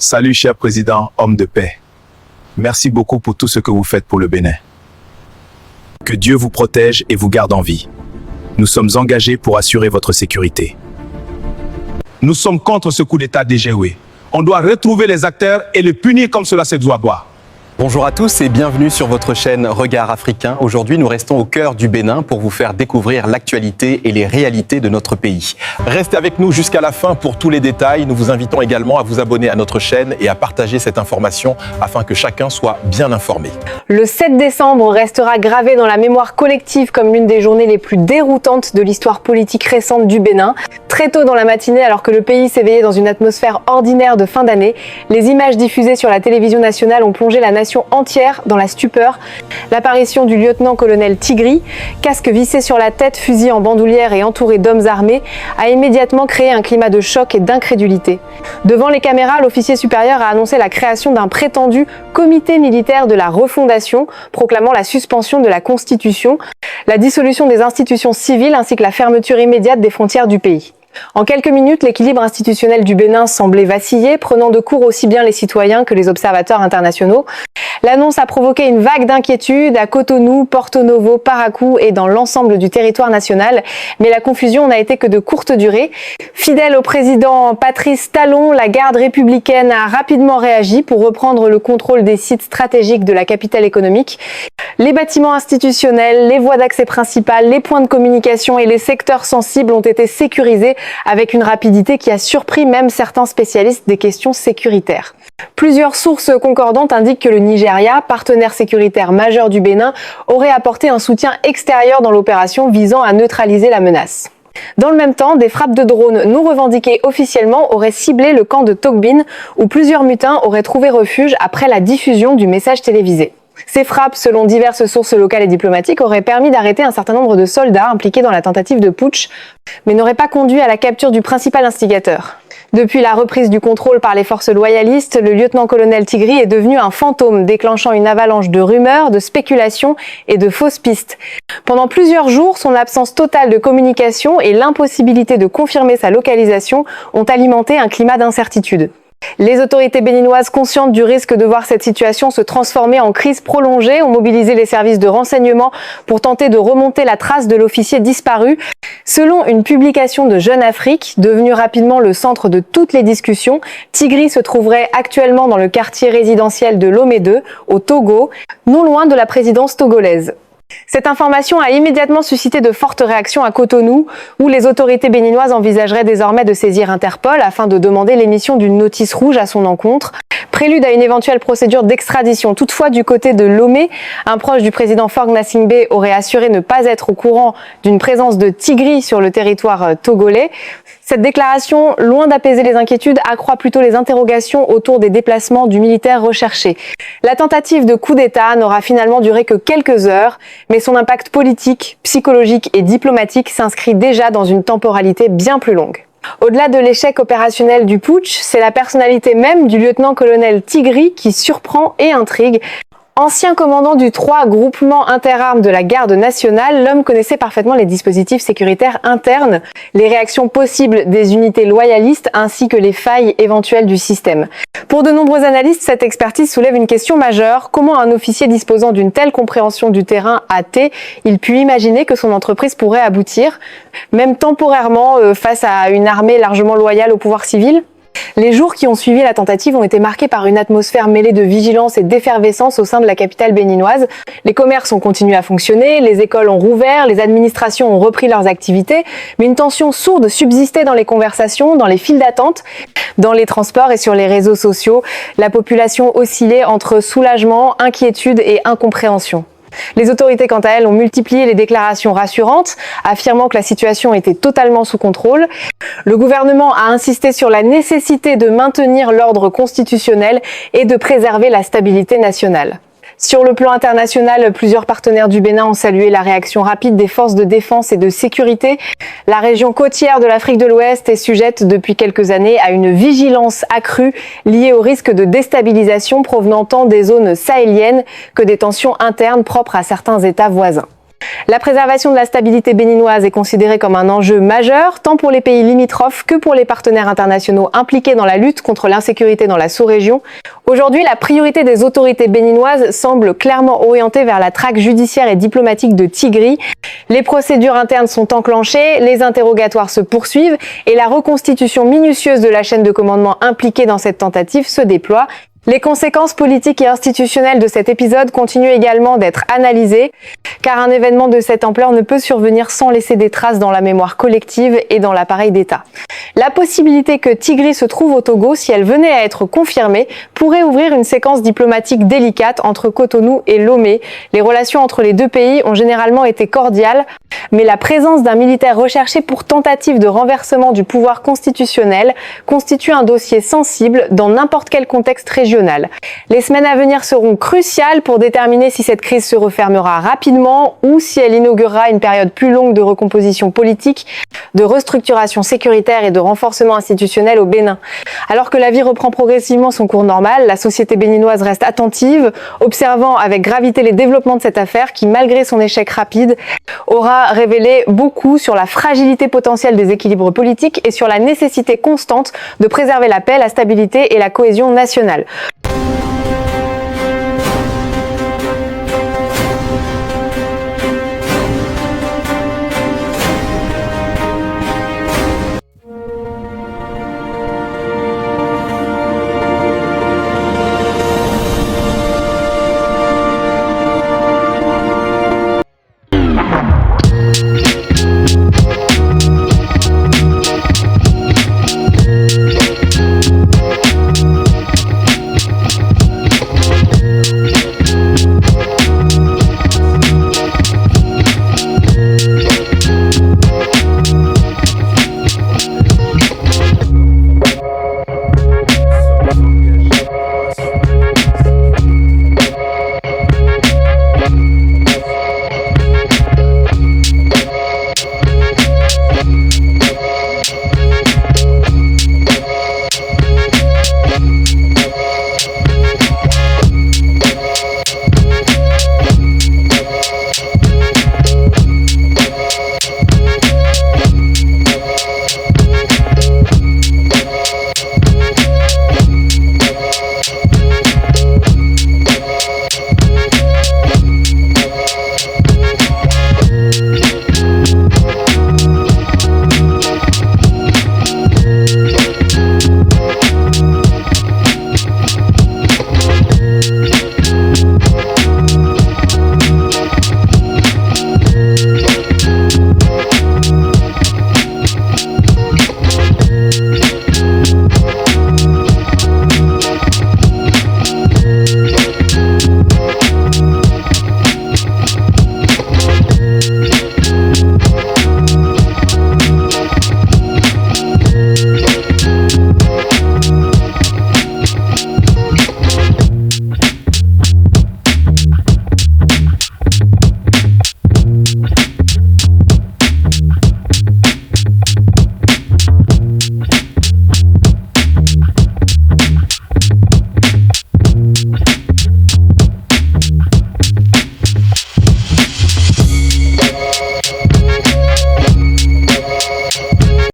Salut cher président, homme de paix. Merci beaucoup pour tout ce que vous faites pour le Bénin. Que Dieu vous protège et vous garde en vie. Nous sommes engagés pour assurer votre sécurité. Nous sommes contre ce coup d'État déjoué. On doit retrouver les acteurs et les punir comme cela se doit. Bonjour à tous et bienvenue sur votre chaîne Regard Africain. Aujourd'hui, nous restons au cœur du Bénin pour vous faire découvrir l'actualité et les réalités de notre pays. Restez avec nous jusqu'à la fin pour tous les détails. Nous vous invitons également à vous abonner à notre chaîne et à partager cette information afin que chacun soit bien informé. Le 7 décembre restera gravé dans la mémoire collective comme l'une des journées les plus déroutantes de l'histoire politique récente du Bénin. Très tôt dans la matinée, alors que le pays s'éveillait dans une atmosphère ordinaire de fin d'année, les images diffusées sur la télévision nationale ont plongé la nation entière dans la stupeur. L'apparition du lieutenant-colonel Tigri, casque vissé sur la tête, fusil en bandoulière et entouré d'hommes armés, a immédiatement créé un climat de choc et d'incrédulité. Devant les caméras, l'officier supérieur a annoncé la création d'un prétendu comité militaire de la refondation, proclamant la suspension de la Constitution, la dissolution des institutions civiles ainsi que la fermeture immédiate des frontières du pays. En quelques minutes, l'équilibre institutionnel du Bénin semblait vaciller, prenant de court aussi bien les citoyens que les observateurs internationaux. L'annonce a provoqué une vague d'inquiétude à Cotonou, Porto Novo, Parakou et dans l'ensemble du territoire national, mais la confusion n'a été que de courte durée. Fidèle au président Patrice Talon, la garde républicaine a rapidement réagi pour reprendre le contrôle des sites stratégiques de la capitale économique. Les bâtiments institutionnels, les voies d'accès principales, les points de communication et les secteurs sensibles ont été sécurisés avec une rapidité qui a surpris même certains spécialistes des questions sécuritaires. Plusieurs sources concordantes indiquent que le Nigeria, partenaire sécuritaire majeur du Bénin, aurait apporté un soutien extérieur dans l'opération visant à neutraliser la menace. Dans le même temps, des frappes de drones non revendiquées officiellement auraient ciblé le camp de Togbin, où plusieurs mutins auraient trouvé refuge après la diffusion du message télévisé. Ces frappes, selon diverses sources locales et diplomatiques, auraient permis d'arrêter un certain nombre de soldats impliqués dans la tentative de putsch, mais n'auraient pas conduit à la capture du principal instigateur. Depuis la reprise du contrôle par les forces loyalistes, le lieutenant-colonel Tigri est devenu un fantôme, déclenchant une avalanche de rumeurs, de spéculations et de fausses pistes. Pendant plusieurs jours, son absence totale de communication et l'impossibilité de confirmer sa localisation ont alimenté un climat d'incertitude. Les autorités béninoises, conscientes du risque de voir cette situation se transformer en crise prolongée, ont mobilisé les services de renseignement pour tenter de remonter la trace de l'officier disparu. Selon une publication de Jeune Afrique, devenue rapidement le centre de toutes les discussions, Tigri se trouverait actuellement dans le quartier résidentiel de Lomé 2, au Togo, non loin de la présidence togolaise. Cette information a immédiatement suscité de fortes réactions à Cotonou, où les autorités béninoises envisageraient désormais de saisir Interpol afin de demander l'émission d'une notice rouge à son encontre. Prélude à une éventuelle procédure d'extradition. Toutefois, du côté de Lomé, un proche du président Faure Gnassingbé aurait assuré ne pas être au courant d'une présence de Tigri sur le territoire togolais. Cette déclaration, loin d'apaiser les inquiétudes, accroît plutôt les interrogations autour des déplacements du militaire recherché. La tentative de coup d'État n'aura finalement duré que quelques heures, mais son impact politique, psychologique et diplomatique s'inscrit déjà dans une temporalité bien plus longue. Au-delà de l'échec opérationnel du putsch, c'est la personnalité même du lieutenant-colonel Tigri qui surprend et intrigue. Ancien commandant du 3 groupement interarmes de la garde nationale, l'homme connaissait parfaitement les dispositifs sécuritaires internes, les réactions possibles des unités loyalistes ainsi que les failles éventuelles du système. Pour de nombreux analystes, cette expertise soulève une question majeure. Comment un officier disposant d'une telle compréhension du terrain a-t-il pu imaginer que son entreprise pourrait aboutir, même temporairement, face à une armée largement loyale au pouvoir civil ? Les jours qui ont suivi la tentative ont été marqués par une atmosphère mêlée de vigilance et d'effervescence au sein de la capitale béninoise. Les commerces ont continué à fonctionner, les écoles ont rouvert, les administrations ont repris leurs activités, mais une tension sourde subsistait dans les conversations, dans les files d'attente, dans les transports et sur les réseaux sociaux. La population oscillait entre soulagement, inquiétude et incompréhension. Les autorités, quant à elles, ont multiplié les déclarations rassurantes, affirmant que la situation était totalement sous contrôle. Le gouvernement a insisté sur la nécessité de maintenir l'ordre constitutionnel et de préserver la stabilité nationale. Sur le plan international, plusieurs partenaires du Bénin ont salué la réaction rapide des forces de défense et de sécurité. La région côtière de l'Afrique de l'Ouest est sujette depuis quelques années à une vigilance accrue liée au risque de déstabilisation provenant tant des zones sahéliennes que des tensions internes propres à certains États voisins. La préservation de la stabilité béninoise est considérée comme un enjeu majeur, tant pour les pays limitrophes que pour les partenaires internationaux impliqués dans la lutte contre l'insécurité dans la sous-région. Aujourd'hui, la priorité des autorités béninoises semble clairement orientée vers la traque judiciaire et diplomatique de Tigri. Les procédures internes sont enclenchées, les interrogatoires se poursuivent et la reconstitution minutieuse de la chaîne de commandement impliquée dans cette tentative se déploie. Les conséquences politiques et institutionnelles de cet épisode continuent également d'être analysées, car un événement de cette ampleur ne peut survenir sans laisser des traces dans la mémoire collective et dans l'appareil d'État. La possibilité que Tigri se trouve au Togo, si elle venait à être confirmée, pourrait ouvrir une séquence diplomatique délicate entre Cotonou et Lomé. Les relations entre les deux pays ont généralement été cordiales, mais la présence d'un militaire recherché pour tentative de renversement du pouvoir constitutionnel constitue un dossier sensible dans n'importe quel contexte régional. Les semaines à venir seront cruciales pour déterminer si cette crise se refermera rapidement ou si elle inaugurera une période plus longue de recomposition politique, de restructuration sécuritaire et de renforcement institutionnel au Bénin. Alors que la vie reprend progressivement son cours normal, la société béninoise reste attentive, observant avec gravité les développements de cette affaire qui, malgré son échec rapide, aura révélé beaucoup sur la fragilité potentielle des équilibres politiques et sur la nécessité constante de préserver la paix, la stabilité et la cohésion nationale.